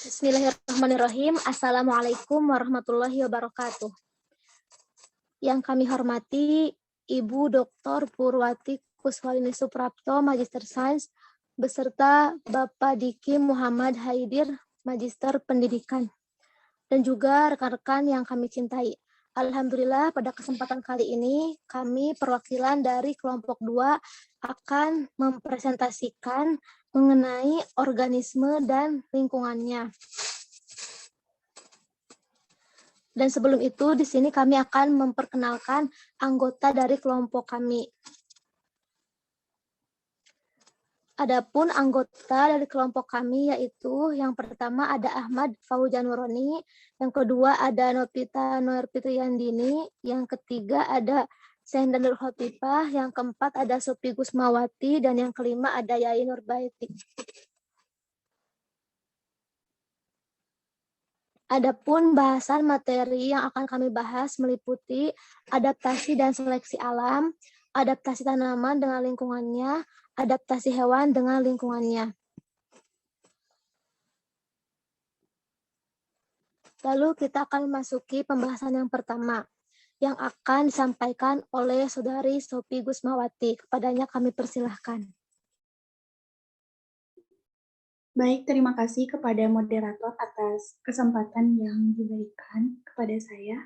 Bismillahirrahmanirrahim. Assalamualaikum warahmatullahi wabarakatuh. Yang kami hormati Ibu Dr. Purwati Kuswalini Suprapto, Magister Sains, beserta Bapak Diki Muhammad Haidir, Magister Pendidikan, dan juga rekan-rekan yang kami cintai. Alhamdulillah pada kesempatan kali ini kami perwakilan dari kelompok 2 akan mempresentasikan mengenai organisme dan lingkungannya. Dan sebelum itu, di sini kami akan memperkenalkan anggota dari kelompok kami. Adapun anggota dari kelompok kami yaitu yang pertama ada Ahmad Fauzan Nuroni, yang kedua ada Novita Nurfitriyandini, yang ketiga ada Senda Nur Khotifah, yang keempat ada Sopi Gusmawati, dan yang kelima ada Yai Nurbaiti. Adapun bahasan materi yang akan kami bahas meliputi adaptasi dan seleksi alam, adaptasi tanaman dengan lingkungannya, adaptasi hewan dengan lingkungannya. Lalu kita akan memasuki pembahasan yang pertama, yang akan disampaikan oleh Saudari Sopi Gusmawati. Kepadanya kami persilahkan. Baik, terima kasih kepada moderator atas kesempatan yang diberikan kepada saya.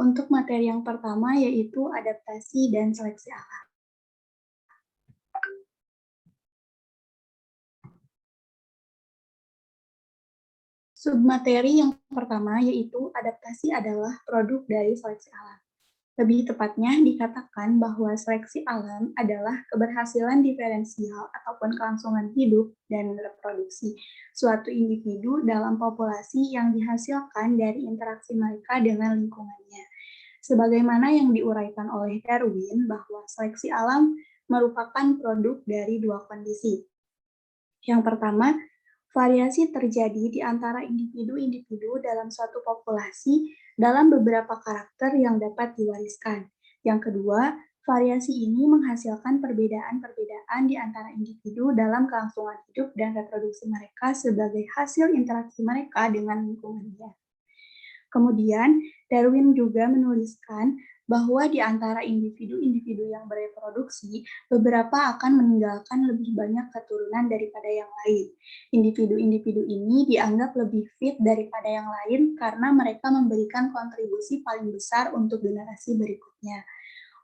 Untuk materi yang pertama yaitu adaptasi dan seleksi alam. Submateri yang pertama yaitu adaptasi adalah produk dari seleksi alam. Lebih tepatnya dikatakan bahwa seleksi alam adalah keberhasilan diferensial ataupun kelangsungan hidup dan reproduksi suatu individu dalam populasi yang dihasilkan dari interaksi mereka dengan lingkungannya. Sebagaimana yang diuraikan oleh Darwin bahwa seleksi alam merupakan produk dari dua kondisi. Yang pertama, variasi terjadi di antara individu-individu dalam suatu populasi dalam beberapa karakter yang dapat diwariskan. Yang kedua, variasi ini menghasilkan perbedaan-perbedaan di antara individu dalam kelangsungan hidup dan reproduksi mereka sebagai hasil interaksi mereka dengan lingkungannya. Kemudian, Darwin juga menuliskan bahwa di antara individu-individu yang bereproduksi, beberapa akan meninggalkan lebih banyak keturunan daripada yang lain. Individu-individu ini dianggap lebih fit daripada yang lain karena mereka memberikan kontribusi paling besar untuk generasi berikutnya.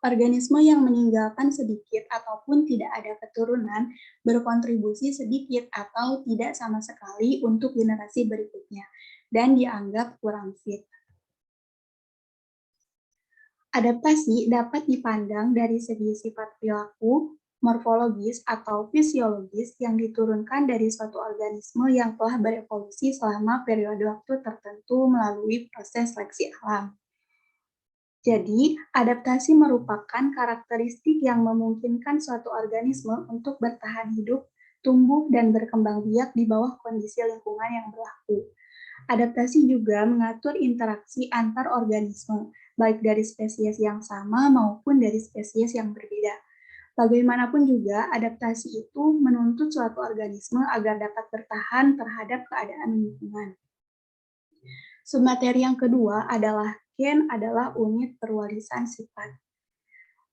Organisme yang meninggalkan sedikit ataupun tidak ada keturunan berkontribusi sedikit atau tidak sama sekali untuk generasi berikutnya dan dianggap kurang fit. Adaptasi dapat dipandang dari segi sifat perilaku, morfologis atau fisiologis yang diturunkan dari suatu organisme yang telah berevolusi selama periode waktu tertentu melalui proses seleksi alam. Jadi, adaptasi merupakan karakteristik yang memungkinkan suatu organisme untuk bertahan hidup, tumbuh, dan berkembang biak di bawah kondisi lingkungan yang berlaku. Adaptasi juga mengatur interaksi antar organisme, baik dari spesies yang sama maupun dari spesies yang berbeda. Bagaimanapun juga, adaptasi itu menuntut suatu organisme agar dapat bertahan terhadap keadaan lingkungan. Submateri yang kedua adalah gen adalah unit perwarisan sifat.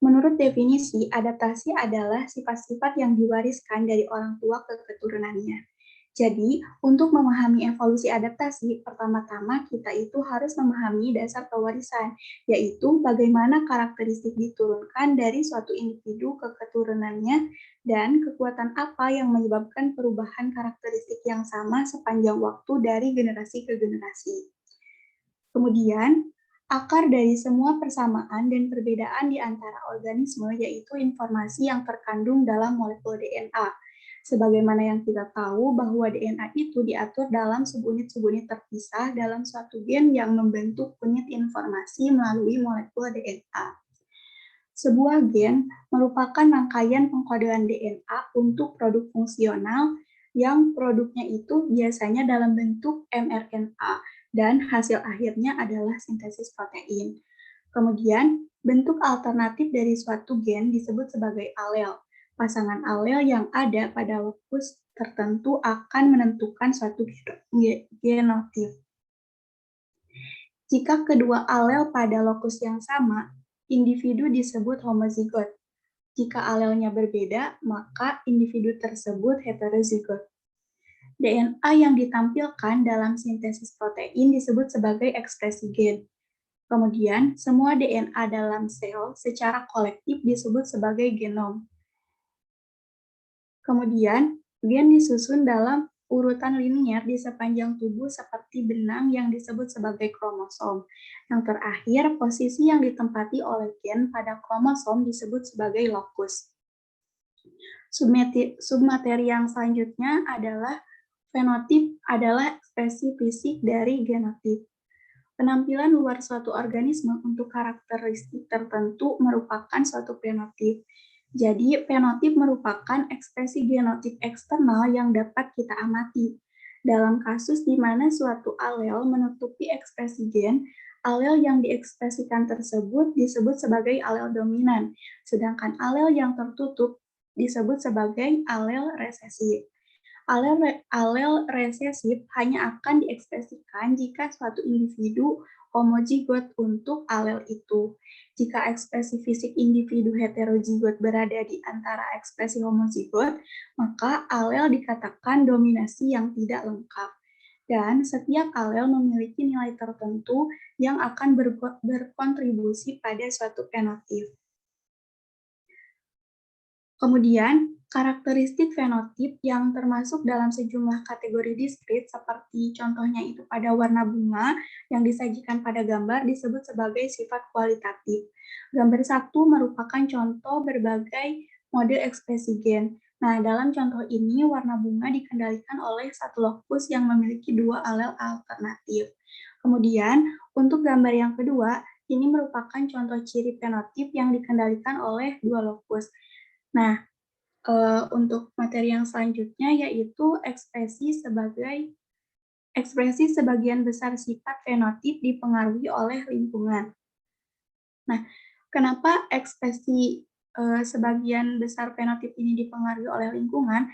Menurut definisi, adaptasi adalah sifat-sifat yang diwariskan dari orang tua ke keturunannya. Jadi, untuk memahami evolusi adaptasi, pertama-tama kita itu harus memahami dasar pewarisan, yaitu bagaimana karakteristik diturunkan dari suatu individu ke keturunannya dan kekuatan apa yang menyebabkan perubahan karakteristik yang sama sepanjang waktu dari generasi ke generasi. Kemudian, akar dari semua persamaan dan perbedaan di antara organisme yaitu informasi yang terkandung dalam molekul DNA. Sebagaimana yang kita tahu bahwa DNA itu diatur dalam subunit-subunit terpisah dalam suatu gen yang membentuk unit informasi melalui molekul DNA. Sebuah gen merupakan rangkaian pengkodean DNA untuk produk fungsional yang produknya itu biasanya dalam bentuk mRNA dan hasil akhirnya adalah sintesis protein. Kemudian, bentuk alternatif dari suatu gen disebut sebagai alel. Pasangan alel yang ada pada lokus tertentu akan menentukan suatu genotip. Jika kedua alel pada lokus yang sama, individu disebut homozigot. Jika alelnya berbeda, maka individu tersebut heterozigot. DNA yang ditampilkan dalam sintesis protein disebut sebagai ekspresi gen. Kemudian, semua DNA dalam sel secara kolektif disebut sebagai genom. Kemudian, gen disusun dalam urutan linier di sepanjang tubuh seperti benang yang disebut sebagai kromosom. Yang terakhir, posisi yang ditempati oleh gen pada kromosom disebut sebagai lokus. Submateri yang selanjutnya adalah fenotip adalah ekspresi fisik dari genotip. Penampilan luar suatu organisme untuk karakteristik tertentu merupakan suatu fenotip. Jadi, fenotip merupakan ekspresi genotip eksternal yang dapat kita amati. Dalam kasus di mana suatu alel menutupi ekspresi gen, alel yang diekspresikan tersebut disebut sebagai alel dominan, sedangkan alel yang tertutup disebut sebagai alel resesif. Alel resesif hanya akan diekspresikan jika suatu individu homozigot untuk alel itu. Jika ekspresi fisik individu heterozigot berada di antara ekspresi homozigot, maka alel dikatakan dominasi yang tidak lengkap. Dan setiap alel memiliki nilai tertentu yang akan berkontribusi pada suatu fenotip. Kemudian, karakteristik fenotip yang termasuk dalam sejumlah kategori diskrit seperti contohnya itu pada warna bunga yang disajikan pada gambar disebut sebagai sifat kualitatif. Gambar 1 merupakan contoh berbagai mode ekspresi gen. Nah, dalam contoh ini warna bunga dikendalikan oleh satu lokus yang memiliki dua alel alternatif. Kemudian, untuk gambar yang kedua, ini merupakan contoh ciri fenotip yang dikendalikan oleh dua lokus. Nah, untuk materi yang selanjutnya yaitu ekspresi sebagian besar sifat fenotip dipengaruhi oleh lingkungan. Nah, kenapa ekspresi sebagian besar fenotip ini dipengaruhi oleh lingkungan?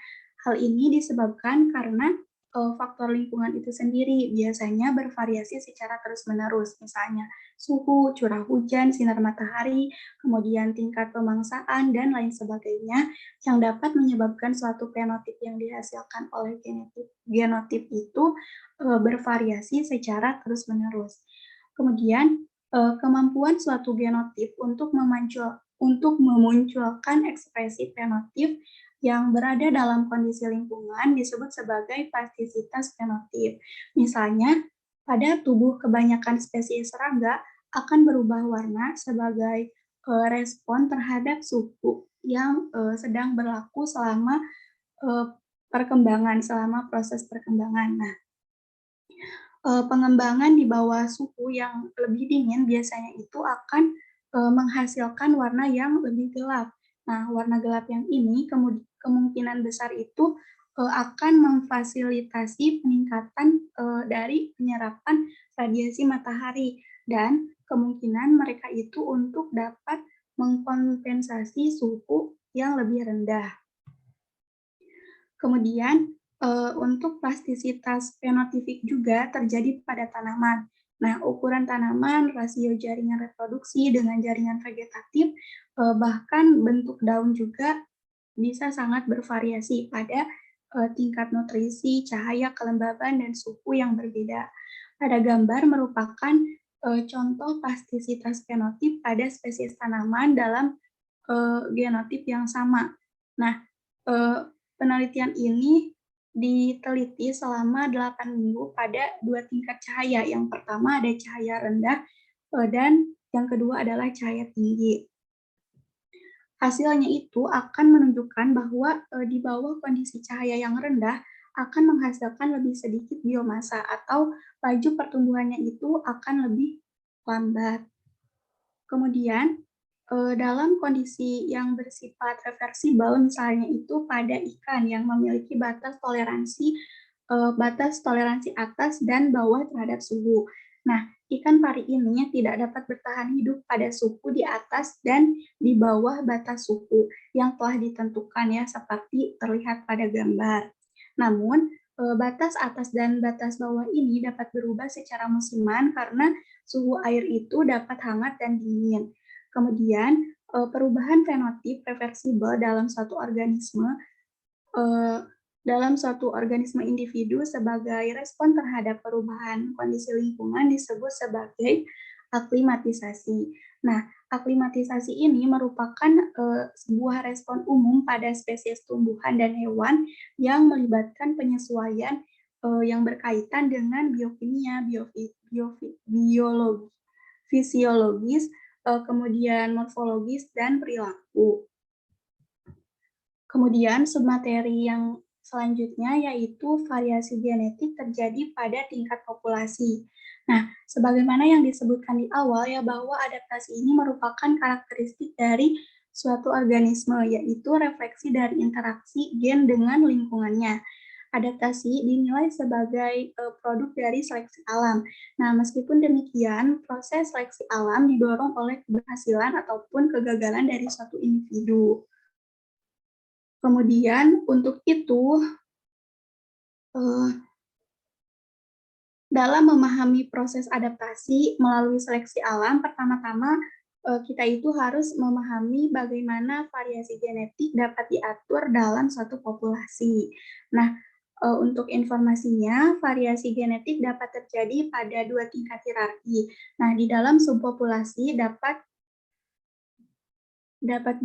Hal ini disebabkan karena faktor lingkungan itu sendiri biasanya bervariasi secara terus-menerus, misalnya suhu, curah hujan, sinar matahari, kemudian tingkat pemangsaan, dan lain sebagainya, yang dapat menyebabkan suatu fenotip yang dihasilkan oleh genotip itu bervariasi secara terus-menerus. Kemudian, kemampuan suatu genotip untuk memunculkan ekspresi fenotip yang berada dalam kondisi lingkungan disebut sebagai plastisitas fenotip. Misalnya, pada tubuh kebanyakan spesies serangga akan berubah warna sebagai respon terhadap suhu yang sedang berlaku selama proses perkembangan. Nah, pengembangan di bawah suhu yang lebih dingin biasanya itu akan menghasilkan warna yang lebih gelap. Nah, warna gelap yang ini kemungkinan besar itu akan memfasilitasi peningkatan dari penyerapan radiasi matahari dan kemungkinan mereka itu untuk dapat mengkompensasi suhu yang lebih rendah. Kemudian, untuk plastisitas fenotipik juga terjadi pada tanaman. Nah, ukuran tanaman, rasio jaringan reproduksi dengan jaringan vegetatif, bahkan bentuk daun juga bisa sangat bervariasi pada tingkat nutrisi, cahaya, kelembaban, dan suhu yang berbeda. Pada gambar merupakan contoh plastisitas fenotip pada spesies tanaman dalam genotip yang sama. Nah, penelitian ini diteliti selama 8 minggu pada 2 tingkat cahaya. Yang pertama ada cahaya rendah dan yang kedua adalah cahaya tinggi. Hasilnya itu akan menunjukkan bahwa di bawah kondisi cahaya yang rendah akan menghasilkan lebih sedikit biomasa atau laju pertumbuhannya itu akan lebih lambat. Kemudian, dalam kondisi yang bersifat reversibel, misalnya itu pada ikan yang memiliki batas toleransi atas dan bawah terhadap suhu. Nah, ikan pari ini tidak dapat bertahan hidup pada suhu di atas dan di bawah batas suhu yang telah ditentukan ya, seperti terlihat pada gambar. Namun, batas atas dan batas bawah ini dapat berubah secara musiman karena suhu air itu dapat hangat dan dingin. Kemudian, perubahan fenotip reversibel eh, dalam suatu organisme individu sebagai respon terhadap perubahan kondisi lingkungan disebut sebagai aklimatisasi. Nah, aklimatisasi ini merupakan sebuah respon umum pada spesies tumbuhan dan hewan yang melibatkan penyesuaian yang berkaitan dengan biokimia, biologi, fisiologis, kemudian morfologis, dan perilaku. Kemudian submateri yang selanjutnya yaitu variasi genetik terjadi pada tingkat populasi. Nah, sebagaimana yang disebutkan di awal ya bahwa adaptasi ini merupakan karakteristik dari suatu organisme, yaitu refleksi dari interaksi gen dengan lingkungannya. Adaptasi dinilai sebagai produk dari seleksi alam. Nah, meskipun demikian, proses seleksi alam didorong oleh keberhasilan ataupun kegagalan dari suatu individu. Kemudian untuk itu, dalam memahami proses adaptasi melalui seleksi alam, pertama-tama kita itu harus memahami bagaimana variasi genetik dapat diatur dalam suatu populasi. Nah, untuk informasinya, variasi genetik dapat terjadi pada 2 tingkat hierarki. Nah, di dalam subpopulasi dapat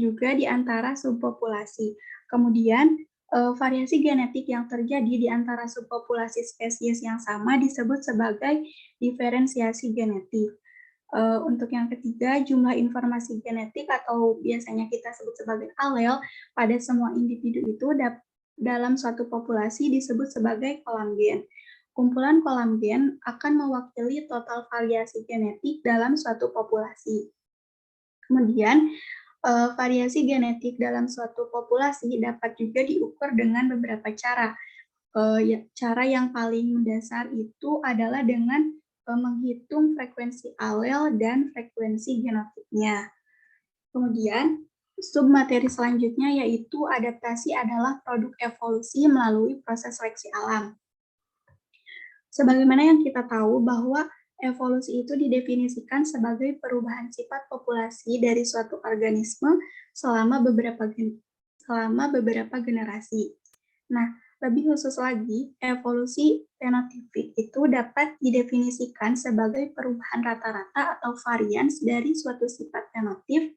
juga di antara subpopulasi. Kemudian, variasi genetik yang terjadi di antara subpopulasi spesies yang sama disebut sebagai diferensiasi genetik. Untuk yang ketiga, jumlah informasi genetik atau biasanya kita sebut sebagai alel pada semua individu itu dalam suatu populasi disebut sebagai kolam gen. Kumpulan kolam gen akan mewakili total variasi genetik dalam suatu populasi. Kemudian, variasi genetik dalam suatu populasi dapat juga diukur dengan beberapa cara. Cara yang paling mendasar itu adalah dengan menghitung frekuensi alel dan frekuensi genotipnya. Kemudian, submateri selanjutnya yaitu adaptasi adalah produk evolusi melalui proses seleksi alam. Sebagaimana yang kita tahu bahwa evolusi itu didefinisikan sebagai perubahan sifat populasi dari suatu organisme selama beberapa generasi. Nah, lebih khusus lagi, evolusi fenotipik itu dapat didefinisikan sebagai perubahan rata-rata atau varians dari suatu sifat fenotip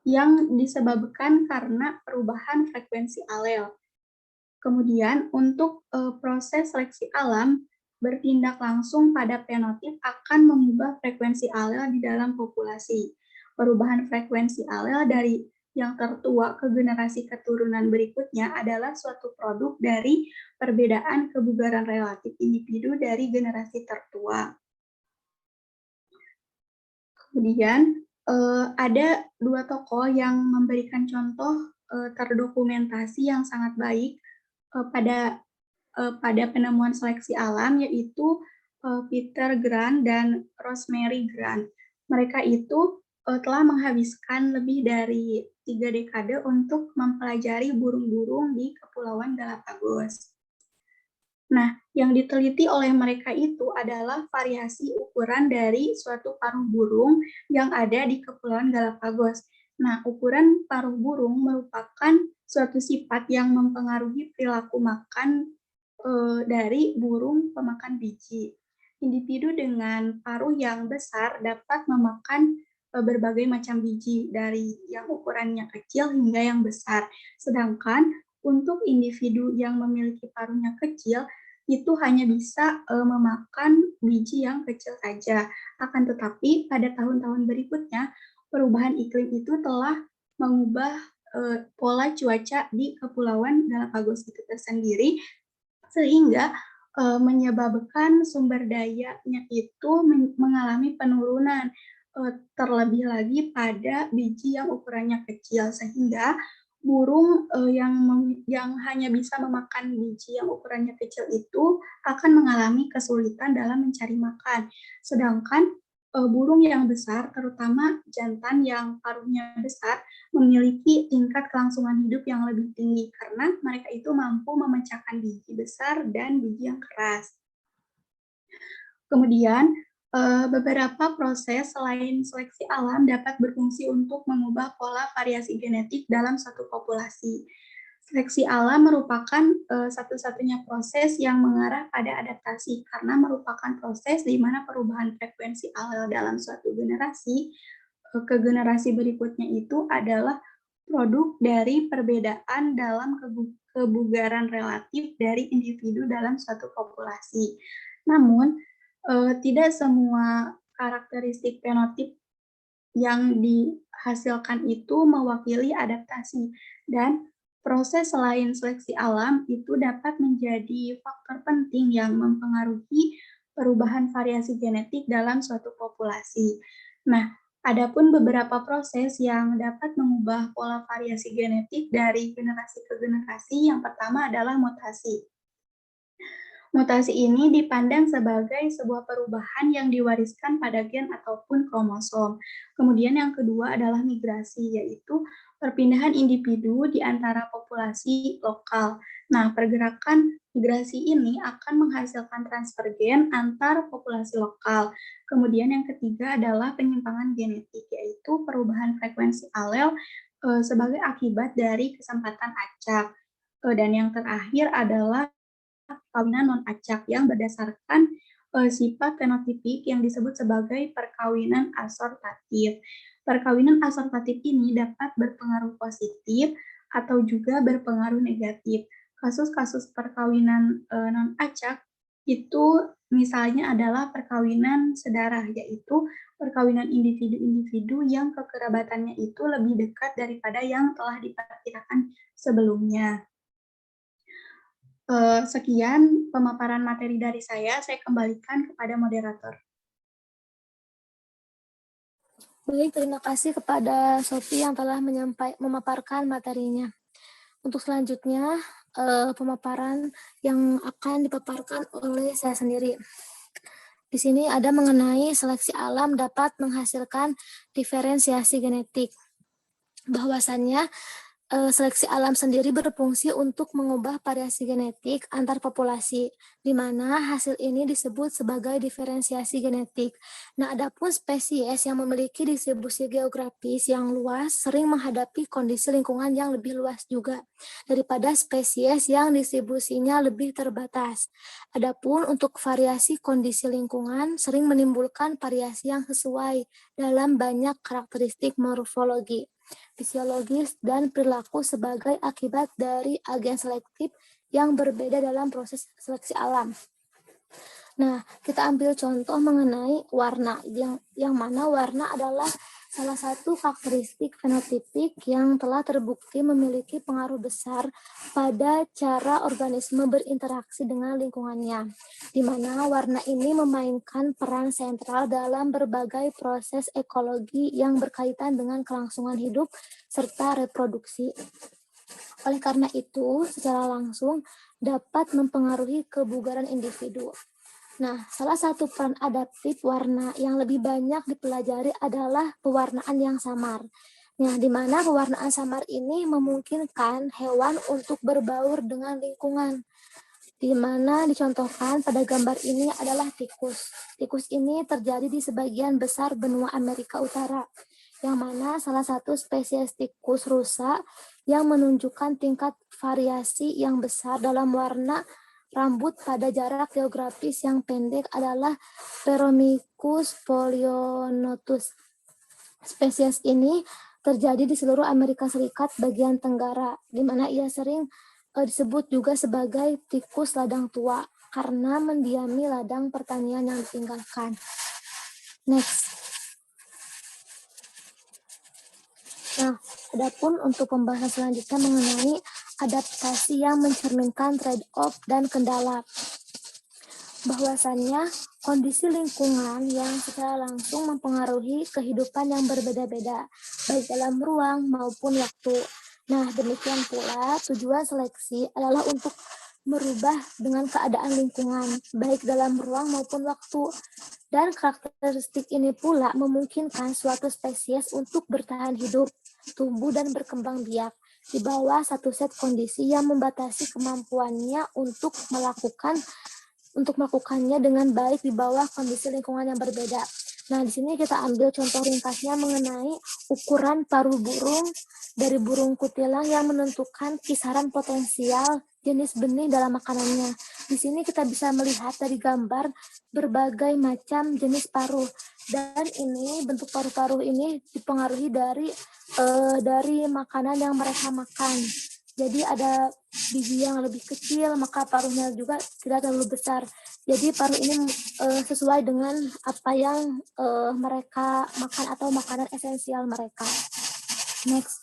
yang disebabkan karena perubahan frekuensi alel. Kemudian untuk proses seleksi alam bertindak langsung pada fenotip akan mengubah frekuensi alel di dalam populasi. Perubahan frekuensi alel dari yang tertua ke generasi keturunan berikutnya adalah suatu produk dari perbedaan kebugaran relatif individu dari generasi tertua. Kemudian ada dua tokoh yang memberikan contoh terdokumentasi yang sangat baik pada penemuan seleksi alam, yaitu Peter Grant dan Rosemary Grant. Mereka itu telah menghabiskan lebih dari 3 dekade untuk mempelajari burung-burung di Kepulauan Galapagos. Nah, yang diteliti oleh mereka itu adalah variasi ukuran dari suatu paruh burung yang ada di Kepulauan Galapagos. Nah, ukuran paruh burung merupakan suatu sifat yang mempengaruhi perilaku makan dari burung pemakan biji. Individu dengan paruh yang besar dapat memakan berbagai macam biji dari yang ukurannya kecil hingga yang besar. Sedangkan untuk individu yang memiliki paruhnya kecil itu hanya bisa memakan biji yang kecil saja. Akan tetapi pada tahun-tahun berikutnya perubahan iklim itu telah mengubah pola cuaca di Kepulauan Galapagos itu tersendiri sehingga menyebabkan sumber dayanya itu mengalami penurunan terlebih lagi pada biji yang ukurannya kecil sehingga burung yang hanya bisa memakan biji yang ukurannya kecil itu akan mengalami kesulitan dalam mencari makan. Sedangkan burung yang besar, terutama jantan yang paruhnya besar, memiliki tingkat kelangsungan hidup yang lebih tinggi karena mereka itu mampu memecahkan biji besar dan biji yang keras. Kemudian, beberapa proses selain seleksi alam dapat berfungsi untuk mengubah pola variasi genetik dalam suatu populasi. Seleksi alam merupakan satu-satunya proses yang mengarah pada adaptasi karena merupakan proses di mana perubahan frekuensi alel dalam suatu generasi ke generasi berikutnya itu adalah produk dari perbedaan dalam kebugaran relatif dari individu dalam suatu populasi. Namun, tidak semua karakteristik fenotip yang dihasilkan itu mewakili adaptasi, dan proses selain seleksi alam itu dapat menjadi faktor penting yang mempengaruhi perubahan variasi genetik dalam suatu populasi. Nah, adapun beberapa proses yang dapat mengubah pola variasi genetik dari generasi ke generasi, yang pertama adalah mutasi. Mutasi ini dipandang sebagai sebuah perubahan yang diwariskan pada gen ataupun kromosom. Kemudian yang kedua adalah migrasi, yaitu perpindahan individu di antara populasi lokal. Nah, pergerakan migrasi ini akan menghasilkan transfer gen antar populasi lokal. Kemudian yang ketiga adalah penyimpangan genetik, yaitu perubahan frekuensi alel sebagai akibat dari kesempatan acak. Dan yang terakhir adalah perkawinan non-acak yang berdasarkan sifat fenotipik yang disebut sebagai perkawinan asortatif. Perkawinan asortatif ini dapat berpengaruh positif atau juga berpengaruh negatif. Kasus-kasus perkawinan non-acak itu misalnya adalah perkawinan sedarah, yaitu perkawinan individu-individu yang kekerabatannya itu lebih dekat daripada yang telah diperkirakan sebelumnya. Sekian pemaparan materi dari saya kembalikan kepada moderator. Baik, terima kasih kepada Sophie yang telah memaparkan materinya. Untuk selanjutnya, pemaparan yang akan dipaparkan oleh saya sendiri. Di sini ada mengenai seleksi alam dapat menghasilkan diferensiasi genetik. Bahwasannya, seleksi alam sendiri berfungsi untuk mengubah variasi genetik antar populasi, di mana hasil ini disebut sebagai diferensiasi genetik. Nah, adapun spesies yang memiliki distribusi geografis yang luas sering menghadapi kondisi lingkungan yang lebih luas juga daripada spesies yang distribusinya lebih terbatas. Adapun untuk variasi kondisi lingkungan sering menimbulkan variasi yang sesuai dalam banyak karakteristik morfologi, fisiologis, dan perilaku sebagai akibat dari agen selektif yang berbeda dalam proses seleksi alam. Nah, kita ambil contoh mengenai warna, yang mana warna adalah salah satu karakteristik fenotipik yang telah terbukti memiliki pengaruh besar pada cara organisme berinteraksi dengan lingkungannya, di mana warna ini memainkan peran sentral dalam berbagai proses ekologi yang berkaitan dengan kelangsungan hidup serta reproduksi. Oleh karena itu, secara langsung dapat mempengaruhi kebugaran individu. Nah, salah satu peran adaptif warna yang lebih banyak dipelajari adalah pewarnaan yang samar. Nah, di mana pewarnaan samar ini memungkinkan hewan untuk berbaur dengan lingkungan, di mana dicontohkan pada gambar ini adalah tikus. Tikus ini terjadi di sebagian besar benua Amerika Utara, yang mana salah satu spesies tikus rusa yang menunjukkan tingkat variasi yang besar dalam warna rambut pada jarak geografis yang pendek adalah Pteromycus polionotus. Spesies ini terjadi di seluruh Amerika Serikat bagian tenggara, di mana ia sering disebut juga sebagai tikus ladang tua karena mendiami ladang pertanian yang ditinggalkan. Next. Nah, adapun untuk pembahasan selanjutnya mengenai adaptasi yang mencerminkan trade-off dan kendala. Bahwasannya, kondisi lingkungan yang secara langsung mempengaruhi kehidupan yang berbeda-beda, baik dalam ruang maupun waktu. Nah, demikian pula tujuan seleksi adalah untuk merubah dengan keadaan lingkungan, baik dalam ruang maupun waktu. Dan karakteristik ini pula memungkinkan suatu spesies untuk bertahan hidup, tumbuh, dan berkembang biak di bawah satu set kondisi yang membatasi kemampuannya untuk melakukannya dengan baik di bawah kondisi lingkungan yang berbeda. Nah, di sini kita ambil contoh ringkasnya mengenai ukuran paruh burung dari burung kutilang yang menentukan kisaran potensial jenis benih dalam makanannya. Di sini kita bisa melihat dari gambar berbagai macam jenis paruh, dan ini bentuk paruh-paruh ini dipengaruhi dari makanan yang mereka makan. Jadi ada biji yang lebih kecil, maka paruhnya juga tidak terlalu besar. Jadi paruh ini sesuai dengan apa yang mereka makan atau makanan esensial mereka. Next.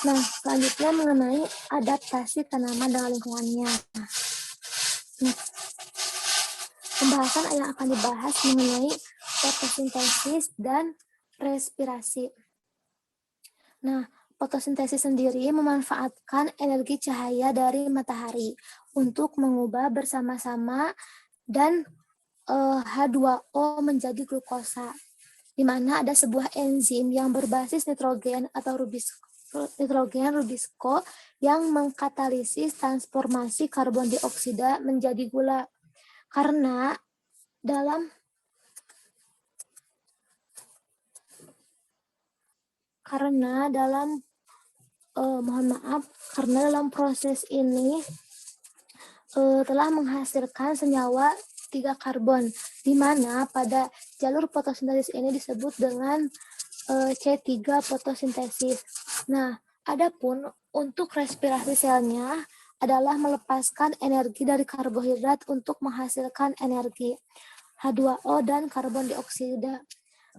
Nah, selanjutnya mengenai adaptasi tanaman dengan lingkungannya. Next. Pembahasan yang akan dibahas mengenai fotosintesis dan respirasi. Nah, fotosintesis sendiri memanfaatkan energi cahaya dari matahari untuk mengubah bersama-sama dan H2O menjadi glukosa, di mana ada sebuah enzim yang berbasis nitrogen atau rubisco yang mengkatalisis transformasi karbon dioksida menjadi gula. Karena dalam proses ini telah menghasilkan senyawa 3 karbon, di mana pada jalur fotosintesis ini disebut dengan C3 fotosintesis. Nah, adapun untuk respirasi selnya adalah melepaskan energi dari karbohidrat untuk menghasilkan energi H2O dan karbon dioksida.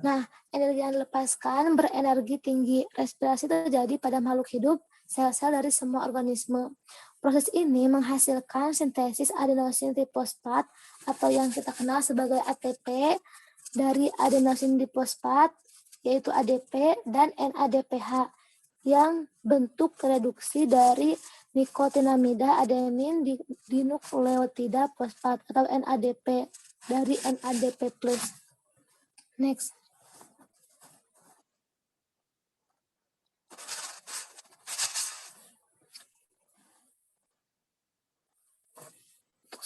Nah, energi yang dilepaskan berenergi tinggi. Respirasi terjadi pada makhluk hidup, sel-sel dari semua organisme. Proses ini menghasilkan sintesis adenosin trifosfat atau yang kita kenal sebagai ATP dari adenosin difosfat, yaitu ADP, dan NADPH yang bentuk reduksi dari nikotinamida adenin dinukleotida fosfat atau NADP dari NADP+. Next.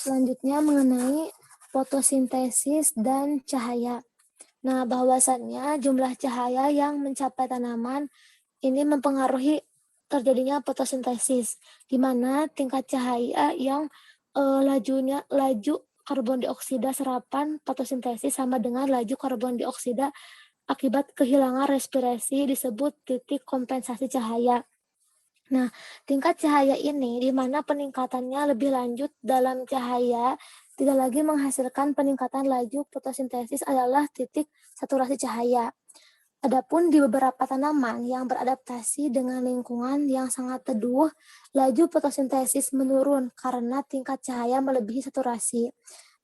Selanjutnya mengenai fotosintesis dan cahaya. Nah, bahwasannya jumlah cahaya yang mencapai tanaman ini mempengaruhi terjadinya fotosintesis, di mana tingkat cahaya yang laju karbon dioksida serapan fotosintesis sama dengan laju karbon dioksida akibat kehilangan respirasi disebut titik kompensasi cahaya. Nah, tingkat cahaya ini di mana peningkatannya lebih lanjut dalam cahaya tidak lagi menghasilkan peningkatan laju fotosintesis adalah titik saturasi cahaya. Adapun di beberapa tanaman yang beradaptasi dengan lingkungan yang sangat teduh, laju fotosintesis menurun karena tingkat cahaya melebihi saturasi.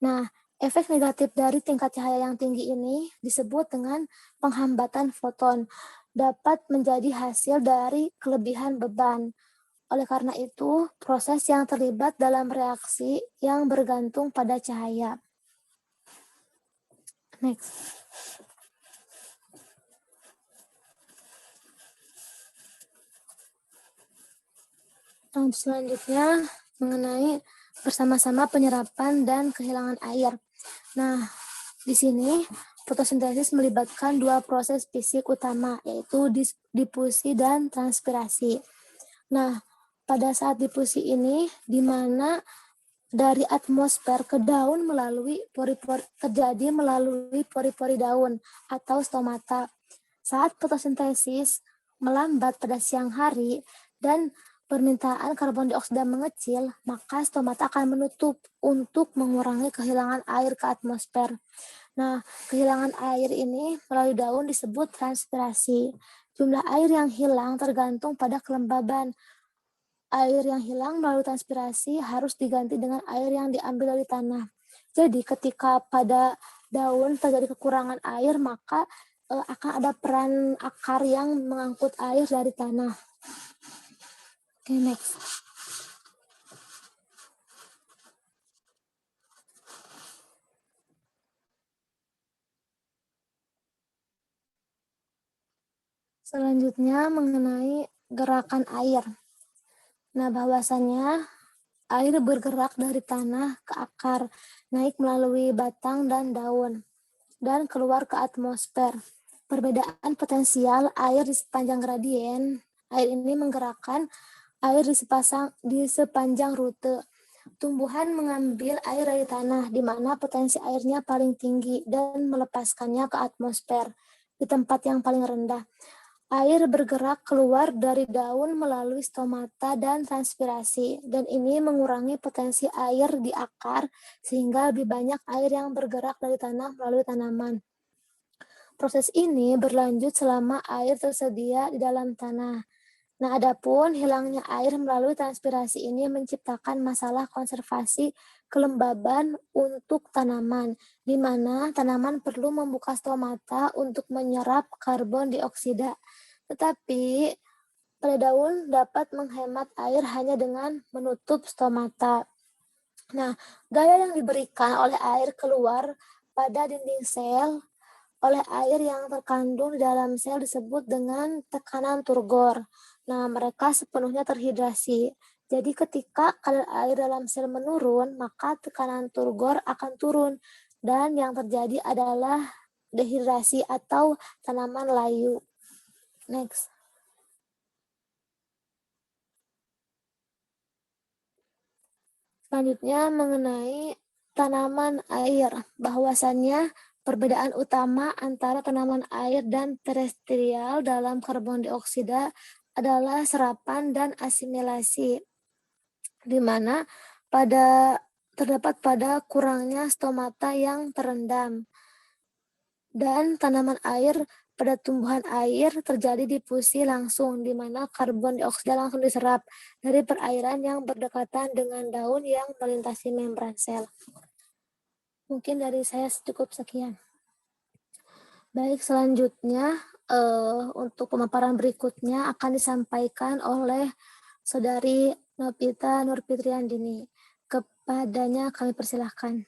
Nah, efek negatif dari tingkat cahaya yang tinggi ini disebut dengan penghambatan foton, dapat menjadi hasil dari kelebihan beban. Oleh karena itu, proses yang terlibat dalam reaksi yang bergantung pada cahaya. Next. Selanjutnya mengenai bersama-sama penyerapan dan kehilangan air. Nah, di sini fotosintesis melibatkan dua proses fisik utama, yaitu difusi dan transpirasi. Nah, pada saat difusi ini, di mana dari atmosfer ke daun terjadi melalui pori-pori daun atau stomata. Saat fotosintesis melambat pada siang hari dan permintaan karbon dioksida mengecil, maka stomata akan menutup untuk mengurangi kehilangan air ke atmosfer. Nah, kehilangan air ini melalui daun disebut transpirasi. Jumlah air yang hilang tergantung pada kelembaban. Air yang hilang melalui transpirasi harus diganti dengan air yang diambil dari tanah. Jadi, ketika pada daun terjadi kekurangan air, maka akan ada peran akar yang mengangkut air dari tanah. Oke, next. Selanjutnya mengenai gerakan air. Nah, bahwasannya air bergerak dari tanah ke akar, naik melalui batang dan daun, dan keluar ke atmosfer. Perbedaan potensial air di sepanjang gradien air ini menggerakkan air di sepanjang rute. Tumbuhan mengambil air dari tanah, di mana potensi airnya paling tinggi, dan melepaskannya ke atmosfer di tempat yang paling rendah. Air bergerak keluar dari daun melalui stomata dan transpirasi, dan ini mengurangi potensi air di akar, sehingga lebih banyak air yang bergerak dari tanah melalui tanaman. Proses ini berlanjut selama air tersedia di dalam tanah. Nah, adapun hilangnya air melalui transpirasi ini menciptakan masalah konservasi kelembaban untuk tanaman, di mana tanaman perlu membuka stomata untuk menyerap karbon dioksida. Tetapi pada daun dapat menghemat air hanya dengan menutup stomata. Nah, gaya yang diberikan oleh air keluar pada dinding sel oleh air yang terkandung di dalam sel disebut dengan tekanan turgor. Nah, mereka sepenuhnya terhidrasi. Jadi ketika kadar air dalam sel menurun, maka tekanan turgor akan turun. Dan yang terjadi adalah dehidrasi atau tanaman layu. Next. Selanjutnya mengenai tanaman air. Bahwasannya perbedaan utama antara tanaman air dan terestrial dalam karbon dioksida adalah serapan dan asimilasi, di mana terdapat pada kurangnya stomata yang terendam. Dan tanaman air pada tumbuhan air terjadi difusi langsung, di mana karbon dioksida langsung diserap dari perairan yang berdekatan dengan daun yang melintasi membran sel. Mungkin dari saya cukup sekian. Baik, selanjutnya untuk pemaparan berikutnya akan disampaikan oleh Saudari Novita Nurfitriandini. Kepadanya kami persilahkan.